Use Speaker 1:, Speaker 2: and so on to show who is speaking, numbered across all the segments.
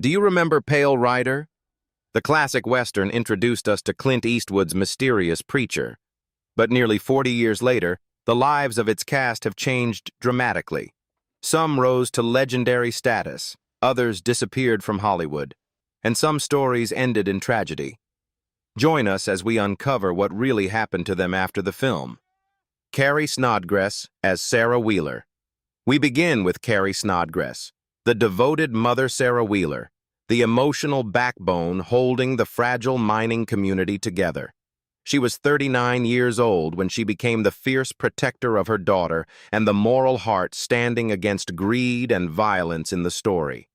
Speaker 1: Do you remember Pale Rider? The classic Western introduced us to Clint Eastwood's mysterious preacher. But nearly 40 years later, the lives of its cast have changed dramatically. Some rose to legendary status, others disappeared from Hollywood, and some stories ended in tragedy. Join us as we uncover what really happened to them after the film. Carrie Snodgress as Sarah Wheeler. We begin with Carrie Snodgress, the devoted mother Sarah Wheeler, the emotional backbone holding the fragile mining community together. She was 39 years old when she became the fierce protector of her daughter and the moral heart standing against greed and violence in the story.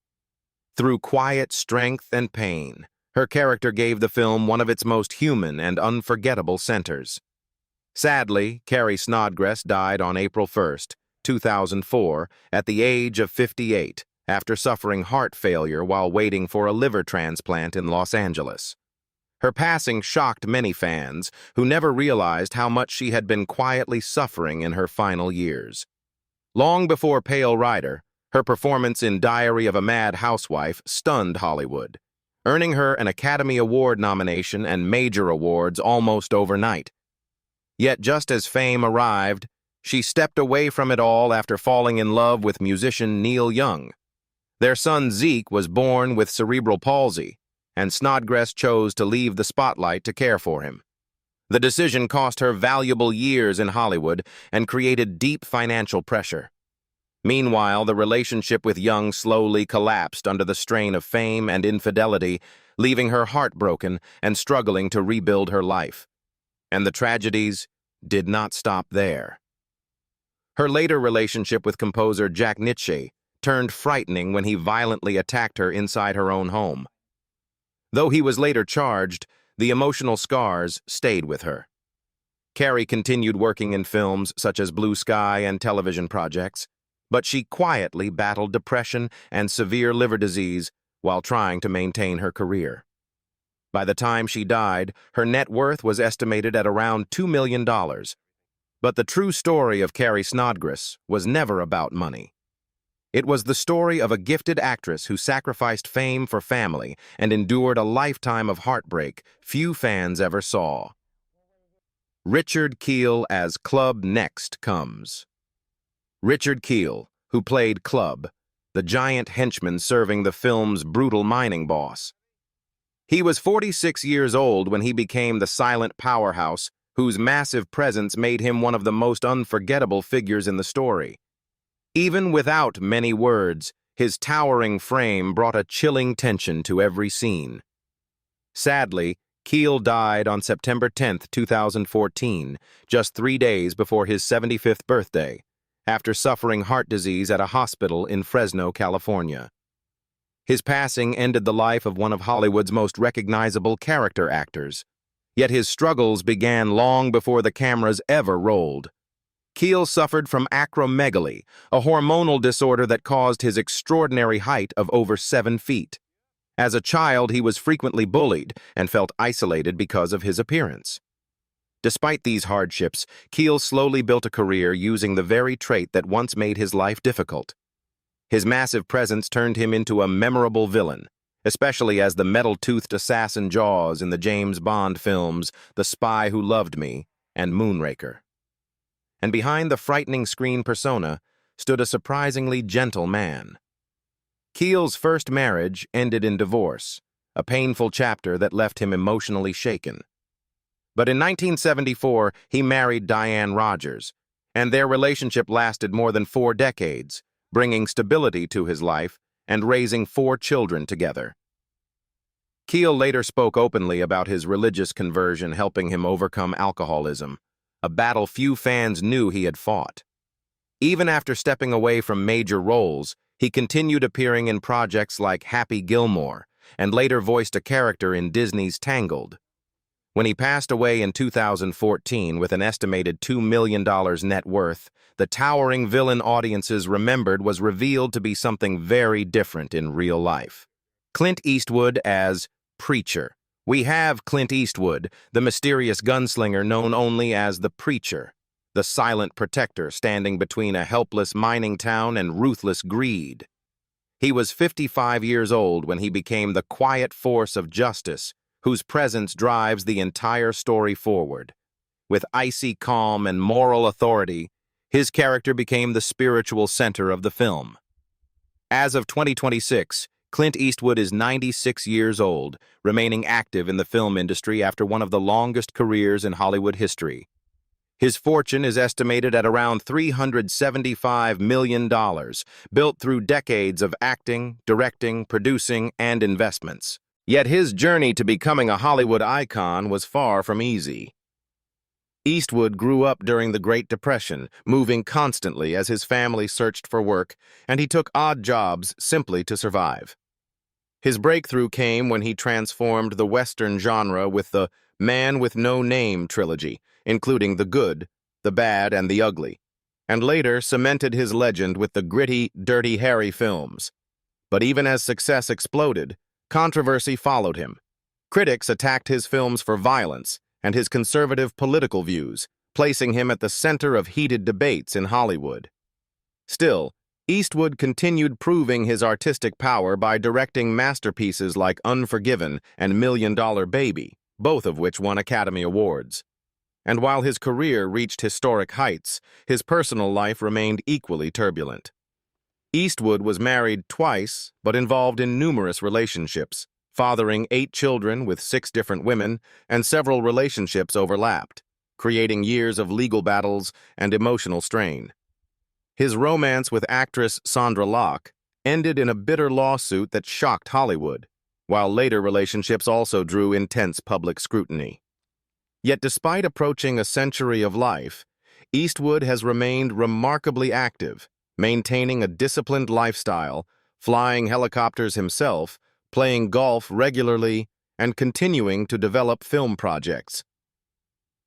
Speaker 1: Through quiet strength and pain, her character gave the film one of its most human and unforgettable centers. Sadly, Carrie Snodgress died on April 1, 2004, at the age of 58, after suffering heart failure while waiting for a liver transplant in Los Angeles. Her passing shocked many fans who never realized how much she had been quietly suffering in her final years. Long before Pale Rider, her performance in Diary of a Mad Housewife stunned Hollywood, earning her an Academy Award nomination and major awards almost overnight. Yet just as fame arrived, she stepped away from it all after falling in love with musician Neil Young. Their son Zeke was born with cerebral palsy, and Snodgress chose to leave the spotlight to care for him. The decision cost her valuable years in Hollywood and created deep financial pressure. Meanwhile, the relationship with Young slowly collapsed under the strain of fame and infidelity, leaving her heartbroken and struggling to rebuild her life. And the tragedies did not stop there. Her later relationship with composer Jack Nitzsche turned frightening when he violently attacked her inside her own home. Though he was later charged, the emotional scars stayed with her. Carrie continued working in films such as Blue Sky and television projects, but she quietly battled depression and severe liver disease while trying to maintain her career. By the time she died, her net worth was estimated at around $2 million. But the true story of Carrie Snodgress was never about money. It was the story of a gifted actress who sacrificed fame for family and endured a lifetime of heartbreak few fans ever saw. Richard Kiel as Club next comes. Richard Kiel, who played Club, the giant henchman serving the film's brutal mining boss. He was 46 years old when he became the silent powerhouse whose massive presence made him one of the most unforgettable figures in the story. Even without many words, his towering frame brought a chilling tension to every scene. Sadly, Kiel died on September 10, 2014, just 3 days before his 75th birthday, after suffering heart disease at a hospital in Fresno, California. His passing ended the life of one of Hollywood's most recognizable character actors, yet his struggles began long before the cameras ever rolled. Kiel suffered from acromegaly, a hormonal disorder that caused his extraordinary height of over 7 feet. As a child, he was frequently bullied and felt isolated because of his appearance. Despite these hardships, Kiel slowly built a career using the very trait that once made his life difficult. His massive presence turned him into a memorable villain, especially as the metal-toothed assassin Jaws in the James Bond films The Spy Who Loved Me and Moonraker. And behind the frightening screen persona stood a surprisingly gentle man. Kiel's first marriage ended in divorce, a painful chapter that left him emotionally shaken. But in 1974, he married Diane Rogers, and their relationship lasted more than 4 decades, bringing stability to his life and raising 4 children together. Kiel later spoke openly about his religious conversion helping him overcome alcoholism, a battle few fans knew he had fought. Even after stepping away from major roles, he continued appearing in projects like Happy Gilmore and later voiced a character in Disney's Tangled. When he passed away in 2014 with an estimated $2 million net worth, the towering villain audiences remembered was revealed to be something very different in real life. Clint Eastwood as Preacher. We have Clint Eastwood, the mysterious gunslinger known only as the Preacher, the silent protector standing between a helpless mining town and ruthless greed. He was 55 years old when he became the quiet force of justice, whose presence drives the entire story forward. With icy calm and moral authority, his character became the spiritual center of the film. As of 2026, Clint Eastwood is 96 years old, remaining active in the film industry after one of the longest careers in Hollywood history. His fortune is estimated at around $375 million, built through decades of acting, directing, producing, and investments. Yet his journey to becoming a Hollywood icon was far from easy. Eastwood grew up during the Great Depression, moving constantly as his family searched for work, and he took odd jobs simply to survive. His breakthrough came when he transformed the Western genre with the Man with No Name trilogy, including The Good, The Bad, and The Ugly, and later cemented his legend with the gritty, Dirty Harry films. But even as success exploded, controversy followed him. Critics attacked his films for violence and his conservative political views, placing him at the center of heated debates in Hollywood. Still, Eastwood continued proving his artistic power by directing masterpieces like Unforgiven and $1 Million Baby, both of which won Academy Awards. And while his career reached historic heights, his personal life remained equally turbulent. Eastwood was married twice, but involved in numerous relationships, fathering 8 children with 6 different women, and several relationships overlapped, creating years of legal battles and emotional strain. His romance with actress Sandra Locke ended in a bitter lawsuit that shocked Hollywood, while later relationships also drew intense public scrutiny. Yet despite approaching a century of life, Eastwood has remained remarkably active, maintaining a disciplined lifestyle, flying helicopters himself, playing golf regularly, and continuing to develop film projects.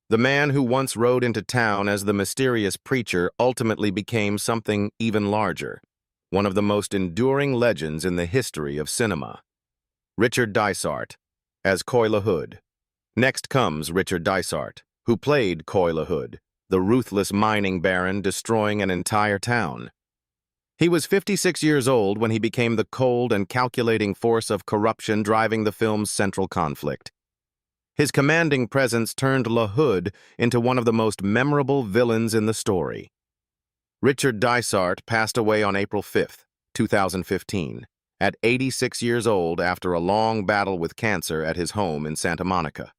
Speaker 1: The man who once rode into town as the mysterious preacher ultimately became something even larger, one of the most enduring legends in the history of cinema. Richard Dysart, as Coy LaHood. Next comes Richard Dysart, who played Coy LaHood, the ruthless mining baron destroying an entire town. He was 56 years old when he became the cold and calculating force of corruption driving the film's central conflict. His commanding presence turned LaHood into one of the most memorable villains in the story. Richard Dysart passed away on April 5, 2015, at 86 years old after a long battle with cancer at his home in Santa Monica.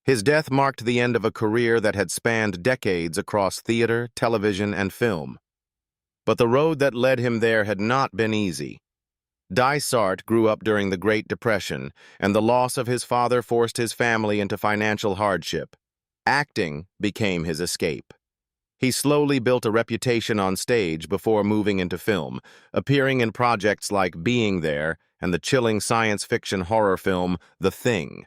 Speaker 1: His death marked the end of a career that had spanned decades across theater, television, and film. But the road that led him there had not been easy. Dysart grew up during the Great Depression, and the loss of his father forced his family into financial hardship. Acting became his escape. He slowly built a reputation on stage before moving into film, appearing in projects like Being There and the chilling science fiction horror film The Thing.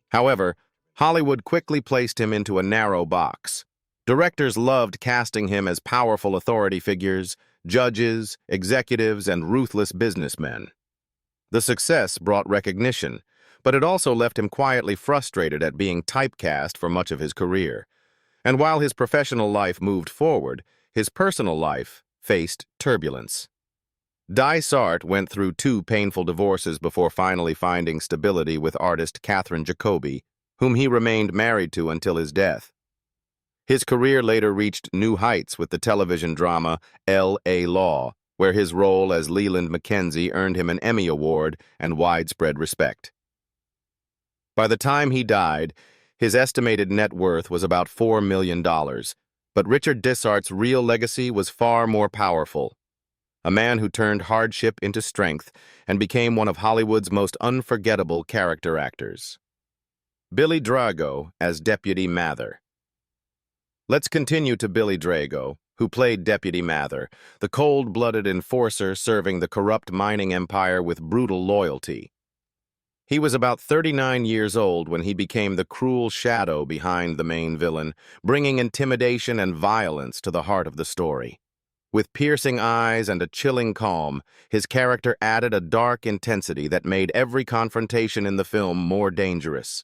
Speaker 1: However, Hollywood quickly placed him into a narrow box. Directors loved casting him as powerful authority figures, judges, executives, and ruthless businessmen. The success brought recognition, but it also left him quietly frustrated at being typecast for much of his career. And while his professional life moved forward, his personal life faced turbulence. Dysart went through 2 painful divorces before finally finding stability with artist Catherine Jacoby, whom he remained married to until his death. His career later reached new heights with the television drama L.A. Law, where his role as Leland Mackenzie earned him an Emmy Award and widespread respect. By the time he died, his estimated net worth was about $4 million, but Richard Dysart's real legacy was far more powerful. A man who turned hardship into strength and became one of Hollywood's most unforgettable character actors. Billy Drago as Deputy Mather. Let's continue to Billy Drago, who played Deputy Mather, the cold-blooded enforcer serving the corrupt mining empire with brutal loyalty. He was about 39 years old when he became the cruel shadow behind the main villain, bringing intimidation and violence to the heart of the story. With piercing eyes and a chilling calm, his character added a dark intensity that made every confrontation in the film more dangerous.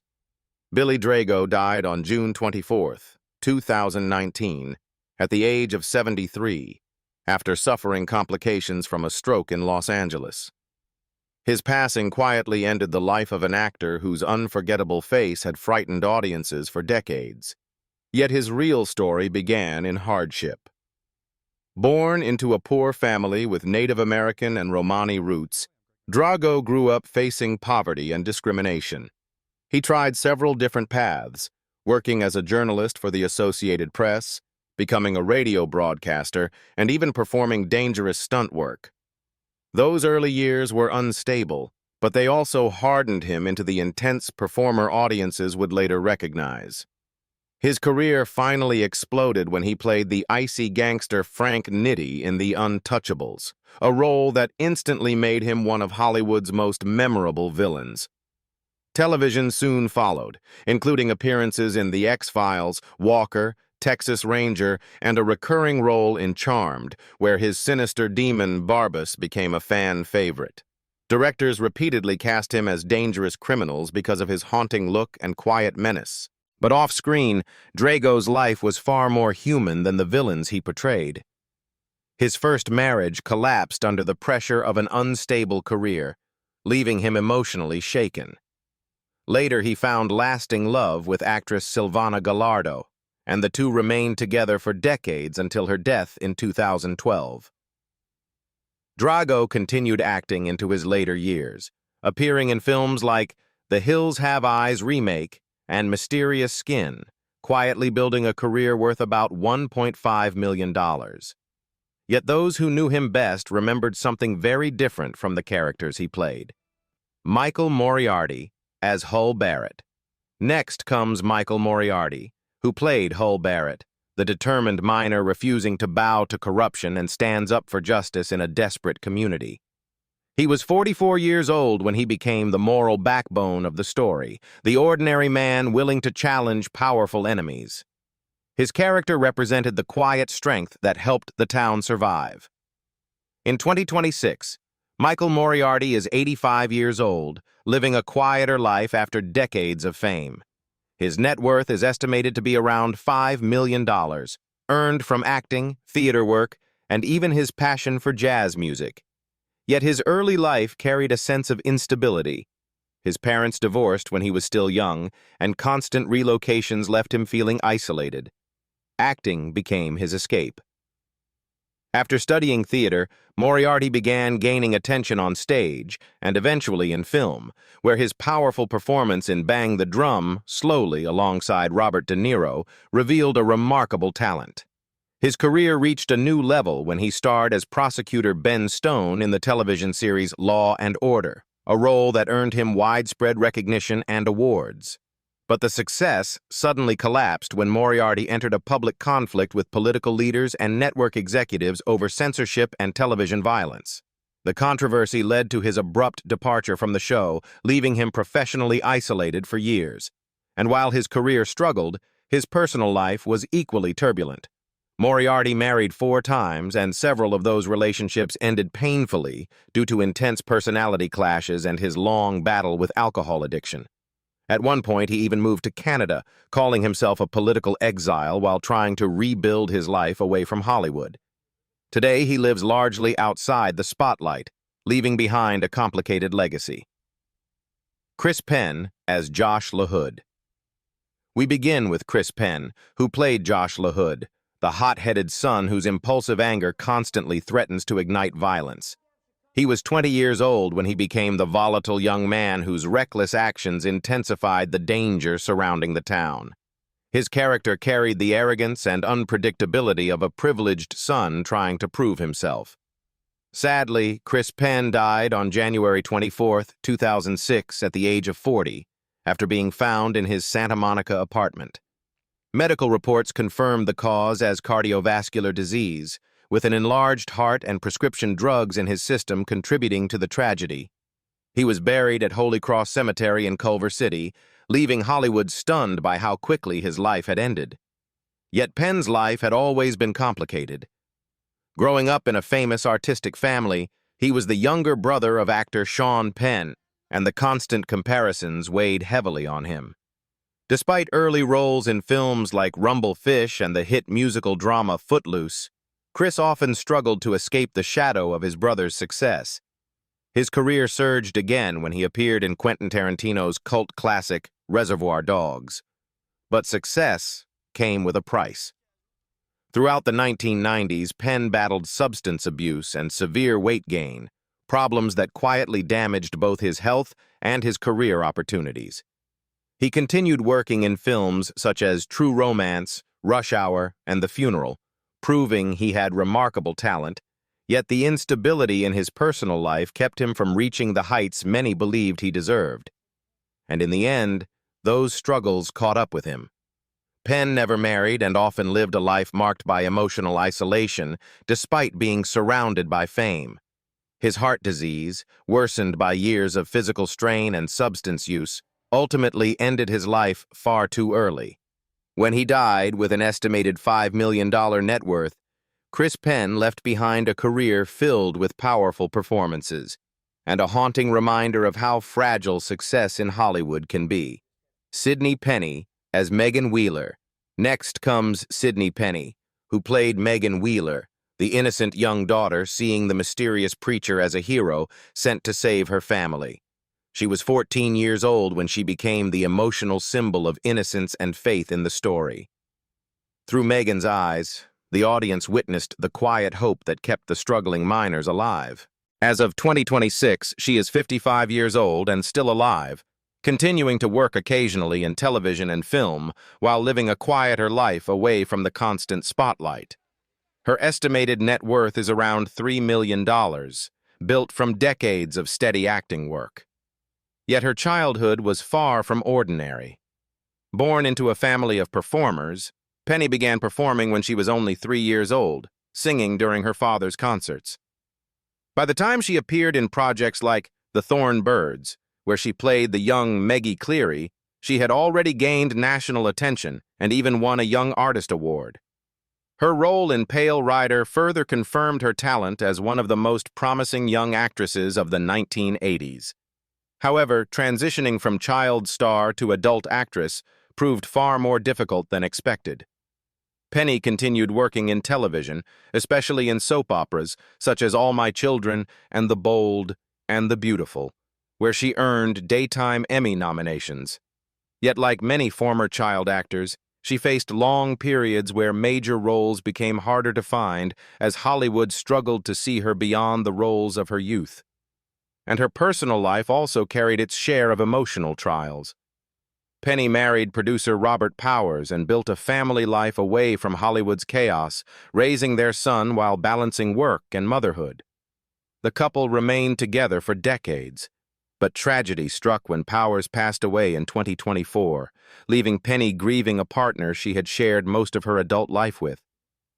Speaker 1: Billy Drago died on June 24, 2019, at the age of 73. after suffering complications from a stroke in Los Angeles. His passing quietly ended the life of an actor whose unforgettable face had frightened audiences for decades. Yet his real story began in hardship. Born into a poor family with Native American and Romani roots, Drago grew up facing poverty and discrimination. He tried several different paths, working as a journalist for the Associated Press, becoming a radio broadcaster, and even performing dangerous stunt work. Those early years were unstable, but they also hardened him into the intense performer audiences would later recognize. His career finally exploded when he played the icy gangster Frank Nitti in The Untouchables, a role that instantly made him one of Hollywood's most memorable villains. Television soon followed, including appearances in The X-Files, Walker, Texas Ranger, and a recurring role in Charmed, where his sinister demon Barbas became a fan favorite. Directors repeatedly cast him as dangerous criminals because of his haunting look and quiet menace. But off-screen, Drago's life was far more human than the villains he portrayed. His first marriage collapsed under the pressure of an unstable career, leaving him emotionally shaken. Later, he found lasting love with actress Silvana Gallardo, and the two remained together for decades until her death in 2012. Drago continued acting into his later years, appearing in films like The Hills Have Eyes remake and Mysterious Skin, quietly building a career worth about $1.5 million. Yet those who knew him best remembered something very different from the characters he played. Michael Moriarty as Hull Barrett. Next comes Michael Moriarty, who played Hull Barrett, the determined miner refusing to bow to corruption and stands up for justice in a desperate community. He was 44 years old when he became the moral backbone of the story, the ordinary man willing to challenge powerful enemies. His character represented the quiet strength that helped the town survive. In 2026, Michael Moriarty is 85 years old, living a quieter life after decades of fame. His net worth is estimated to be around $5 million, earned from acting, theater work, and even his passion for jazz music. Yet his early life carried a sense of instability. His parents divorced when he was still young, and constant relocations left him feeling isolated. Acting became his escape. After studying theater, Moriarty began gaining attention on stage and eventually in film, where his powerful performance in Bang the Drum, slowly alongside Robert De Niro, revealed a remarkable talent. His career reached a new level when he starred as prosecutor Ben Stone in the television series Law and Order, a role that earned him widespread recognition and awards. But the success suddenly collapsed when Moriarty entered a public conflict with political leaders and network executives over censorship and television violence. The controversy led to his abrupt departure from the show, leaving him professionally isolated for years. And while his career struggled, his personal life was equally turbulent. Moriarty married 4 times, and several of those relationships ended painfully due to intense personality clashes and his long battle with alcohol addiction. At one point, he even moved to Canada, calling himself a political exile while trying to rebuild his life away from Hollywood. Today, he lives largely outside the spotlight, leaving behind a complicated legacy. Chris Penn as Josh LaHood. We begin with Chris Penn, who played Josh LaHood, the hot-headed son whose impulsive anger constantly threatens to ignite violence. He was 20 years old when he became the volatile young man whose reckless actions intensified the danger surrounding the town. His character carried the arrogance and unpredictability of a privileged son trying to prove himself. Sadly, Chris Penn died on January 24, 2006, at the age of 40, after being found in his Santa Monica apartment. Medical reports confirmed the cause as cardiovascular disease, with an enlarged heart and prescription drugs in his system contributing to the tragedy. He was buried at Holy Cross Cemetery in Culver City, leaving Hollywood stunned by how quickly his life had ended. Yet Penn's life had always been complicated. Growing up in a famous artistic family, he was the younger brother of actor Sean Penn, and the constant comparisons weighed heavily on him. Despite early roles in films like Rumble Fish and the hit musical drama Footloose, Chris often struggled to escape the shadow of his brother's success. His career surged again when he appeared in Quentin Tarantino's cult classic Reservoir Dogs. But success came with a price. Throughout the 1990s, Penn battled substance abuse and severe weight gain, problems that quietly damaged both his health and his career opportunities. He continued working in films such as True Romance, Rush Hour, and The Funeral, proving he had remarkable talent, yet the instability in his personal life kept him from reaching the heights many believed he deserved. And in the end, those struggles caught up with him. Penn never married and often lived a life marked by emotional isolation, despite being surrounded by fame. His heart disease, worsened by years of physical strain and substance use, ultimately ended his life far too early. When he died with an estimated $5 million net worth, Chris Penn left behind a career filled with powerful performances and a haunting reminder of how fragile success in Hollywood can be. Sidney Penny as Megan Wheeler. Next comes Sidney Penny, who played Megan Wheeler, the innocent young daughter seeing the mysterious preacher as a hero sent to save her family. She was 14 years old when she became the emotional symbol of innocence and faith in the story. Through Megan's eyes, the audience witnessed the quiet hope that kept the struggling miners alive. As of 2026, she is 55 years old and still alive, continuing to work occasionally in television and film while living a quieter life away from the constant spotlight. Her estimated net worth is around $3 million, built from decades of steady acting work. Yet her childhood was far from ordinary. Born into a family of performers, Penny began performing when she was only 3 years old, singing during her father's concerts. By the time she appeared in projects like The Thorn Birds, where she played the young Maggie Cleary, she had already gained national attention and even won a Young Artist Award. Her role in Pale Rider further confirmed her talent as one of the most promising young actresses of the 1980s. However, transitioning from child star to adult actress proved far more difficult than expected. Penny continued working in television, especially in soap operas such as All My Children and The Bold and the Beautiful, where she earned Daytime Emmy nominations. Yet like many former child actors, she faced long periods where major roles became harder to find as Hollywood struggled to see her beyond the roles of her youth. And her personal life also carried its share of emotional trials. Penny married producer Robert Powers and built a family life away from Hollywood's chaos, raising their son while balancing work and motherhood. The couple remained together for decades, but tragedy struck when Powers passed away in 2024, leaving Penny grieving a partner she had shared most of her adult life with.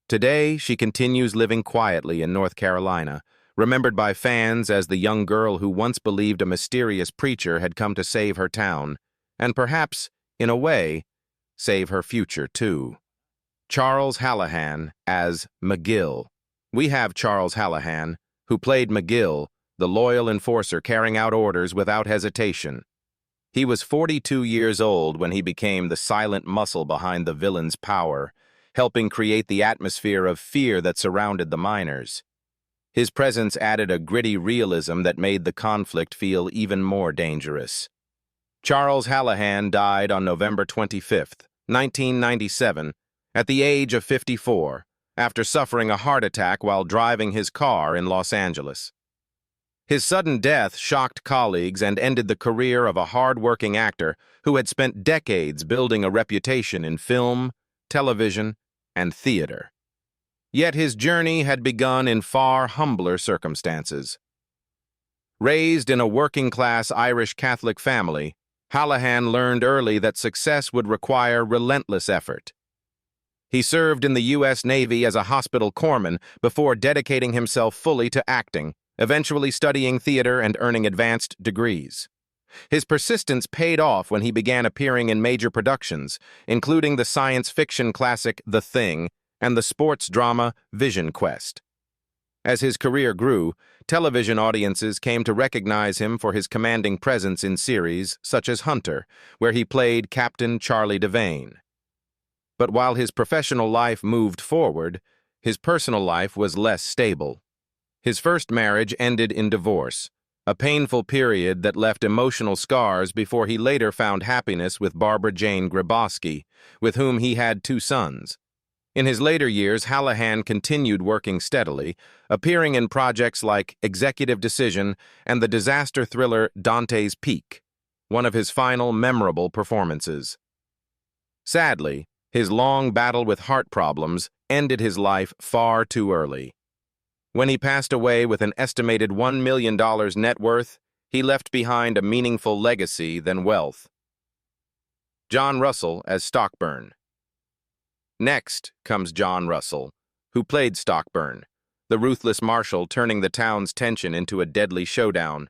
Speaker 1: Today, she continues living quietly in North Carolina, remembered by fans as the young girl who once believed a mysterious preacher had come to save her town, and perhaps, in a way, save her future too. Charles Hallahan as McGill. We have Charles Hallahan, who played McGill, the loyal enforcer carrying out orders without hesitation. He was 42 years old when he became the silent muscle behind the villain's power, helping create the atmosphere of fear that surrounded the miners. His presence added a gritty realism that made the conflict feel even more dangerous. Charles Hallahan died on November 25, 1997, at the age of 54, after suffering a heart attack while driving his car in Los Angeles. His sudden death shocked colleagues and ended the career of a hard-working actor who had spent decades building a reputation in film, television, and theater. Yet his journey had begun in far humbler circumstances. Raised in a working-class Irish Catholic family, Hallahan learned early that success would require relentless effort. He served in the U.S. Navy as a hospital corpsman before dedicating himself fully to acting, eventually studying theater and earning advanced degrees. His persistence paid off when he began appearing in major productions, including the science fiction classic The Thing and the sports drama Vision Quest. As his career grew, television audiences came to recognize him for his commanding presence in series such as Hunter, where he played Captain Charlie Devane. But while his professional life moved forward, His personal life was less stable. His first marriage ended in divorce, a painful period that left emotional scars before he later found happiness with Barbara Jane Grabowski, with whom he had 2 sons. In his later years, Hallahan continued working steadily, appearing in projects like Executive Decision and the disaster thriller Dante's Peak, one of his final memorable performances. Sadly, his long battle with heart problems ended his life far too early. When he passed away with an estimated $1 million net worth, he left behind a meaningful legacy than wealth. John Russell as Stockburn. Next comes John Russell, who played Stockburn, the ruthless marshal turning the town's tension into a deadly showdown.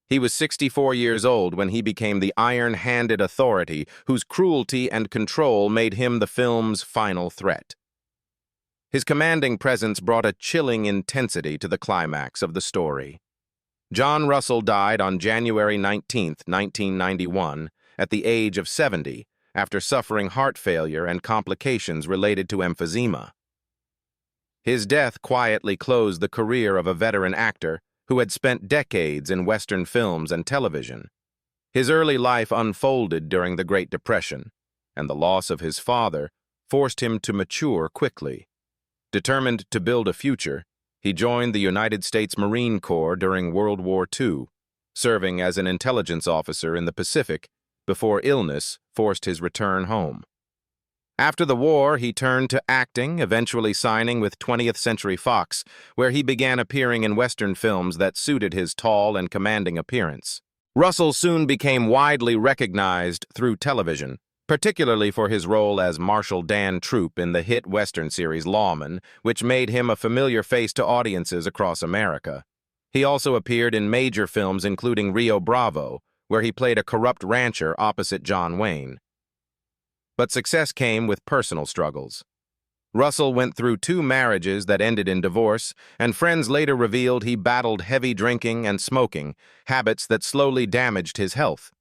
Speaker 1: He was 64 years old when he became the iron-handed authority whose cruelty and control made him the film's final threat. His commanding presence brought a chilling intensity to the climax of the story. John Russell died on January 19, 1991, at the age of 70, after suffering heart failure and complications related to emphysema. His death quietly closed the career of a veteran actor who had spent decades in Western films and television. His early life unfolded during the Great Depression, and the loss of his father forced him to mature quickly. Determined to build a future, he joined the United States Marine Corps during World War II, serving as an intelligence officer in the Pacific before illness forced his return home. After the war, he turned to acting, eventually signing with 20th Century Fox, where he began appearing in Western films that suited his tall and commanding appearance. Russell soon became widely recognized through television, particularly for his role as Marshal Dan Troop in the hit Western series Lawman, which made him a familiar face to audiences across America. He also appeared in major films including Rio Bravo, where he played a corrupt rancher opposite John Wayne. But success came with personal struggles. Russell went through 2 marriages that ended in divorce, and friends later revealed he battled heavy drinking and smoking, habits that slowly damaged his health.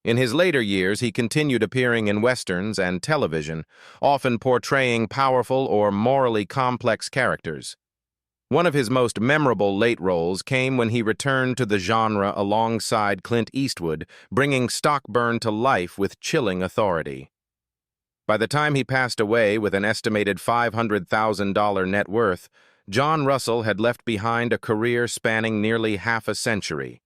Speaker 1: In his later years, he continued appearing in westerns and television, often portraying powerful or morally complex characters. One of his most memorable late roles came when he returned to the genre alongside Clint Eastwood, bringing Stockburn to life with chilling authority. By the time he passed away with an estimated $500,000 net worth, John Russell had left behind a career spanning nearly half a century.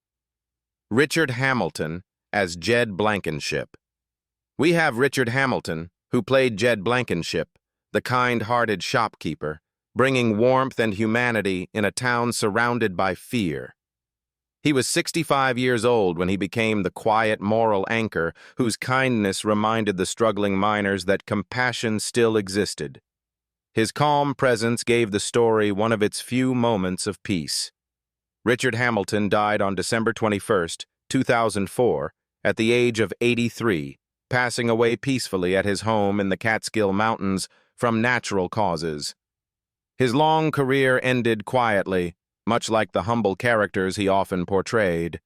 Speaker 1: Richard Hamilton as Jed Blankenship. We have Richard Hamilton, who played Jed Blankenship, the kind-hearted shopkeeper, bringing warmth and humanity in a town surrounded by fear. He was 65 years old when he became the quiet moral anchor whose kindness reminded the struggling miners that compassion still existed. His calm presence gave the story one of its few moments of peace. Richard Hamilton died on December 21, 2004, at the age of 83, passing away peacefully at his home in the Catskill Mountains from natural causes. His long career ended quietly, much like the humble characters he often portrayed.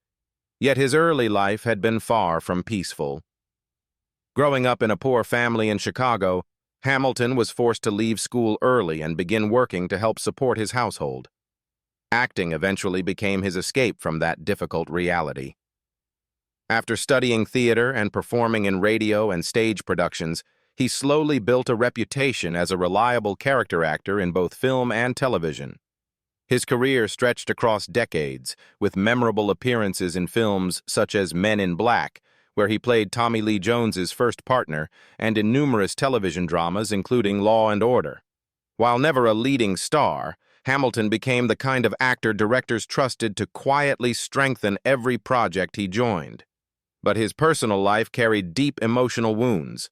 Speaker 1: Yet his early life had been far from peaceful. Growing up in a poor family in Chicago, Hamilton was forced to leave school early and begin working to help support his household. Acting eventually became his escape from that difficult reality. After studying theater and performing in radio and stage productions, he slowly built a reputation as a reliable character actor in both film and television. His career stretched across decades, with memorable appearances in films such as Men in Black, where he played Tommy Lee Jones's first partner, and in numerous television dramas including Law and Order. While never a leading star, Hamilton became the kind of actor directors trusted to quietly strengthen every project he joined. But his personal life carried deep emotional wounds.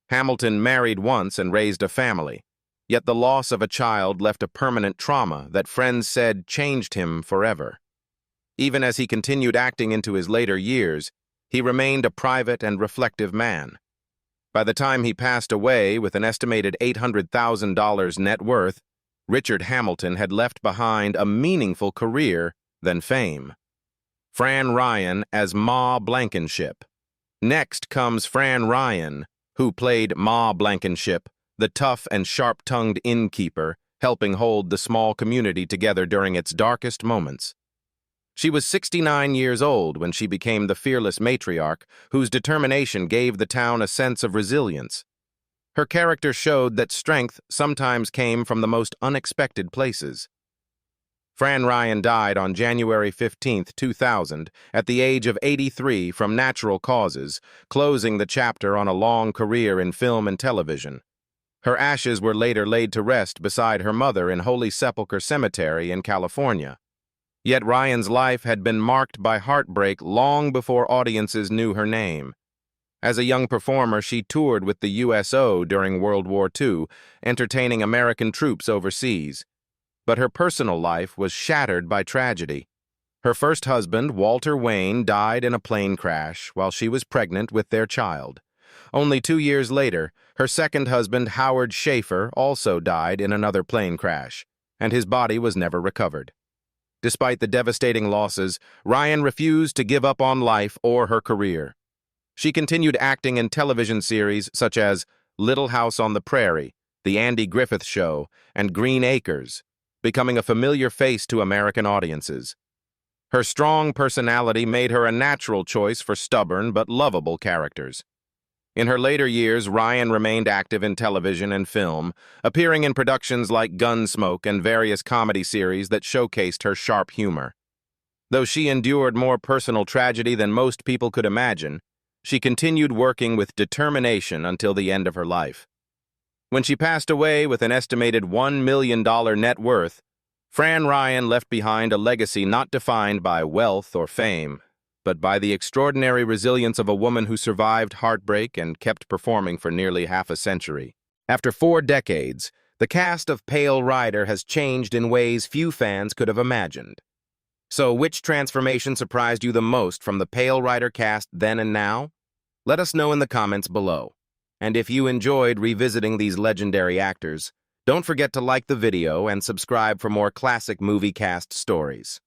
Speaker 1: Hamilton married once and raised a family, yet the loss of a child left a permanent trauma that friends said changed him forever. Even as he continued acting into his later years, he remained a private and reflective man. By the time he passed away with an estimated $800,000 net worth, Richard Hamilton had left behind a meaningful career than fame. Fran Ryan as Ma Blankenship. Next comes Fran Ryan, who played Ma Blankenship, the tough and sharp-tongued innkeeper, helping hold the small community together during its darkest moments. She was 69 years old when she became the fearless matriarch whose determination gave the town a sense of resilience. Her character showed that strength sometimes came from the most unexpected places. Fran Ryan died on January 15, 2000, at the age of 83 from natural causes, closing the chapter on a long career in film and television. Her ashes were later laid to rest beside her mother in Holy Sepulchre Cemetery in California. Yet Ryan's life had been marked by heartbreak long before audiences knew her name. As a young performer, she toured with the USO during World War II, entertaining American troops overseas. But her personal life was shattered by tragedy. Her first husband, Walter Wayne, died in a plane crash while she was pregnant with their child. Only 2 years later, her second husband, Howard Schaefer, also died in another plane crash, and his body was never recovered. Despite the devastating losses, Ryan refused to give up on life or her career. She continued acting in television series such as Little House on the Prairie, The Andy Griffith Show, and Green Acres, becoming a familiar face to American audiences. Her strong personality made her a natural choice for stubborn but lovable characters. In her later years, Ryan remained active in television and film, appearing in productions like Gunsmoke and various comedy series that showcased her sharp humor. Though she endured more personal tragedy than most people could imagine, she continued working with determination until the end of her life. When she passed away with an estimated $1 million net worth, Fran Ryan left behind a legacy not defined by wealth or fame, but by the extraordinary resilience of a woman who survived heartbreak and kept performing for nearly half a century. After 4 decades, the cast of Pale Rider has changed in ways few fans could have imagined. So, which transformation surprised you the most from the Pale Rider cast then and now? Let us know in the comments below. And if you enjoyed revisiting these legendary actors, don't forget to like the video and subscribe for more classic movie cast stories.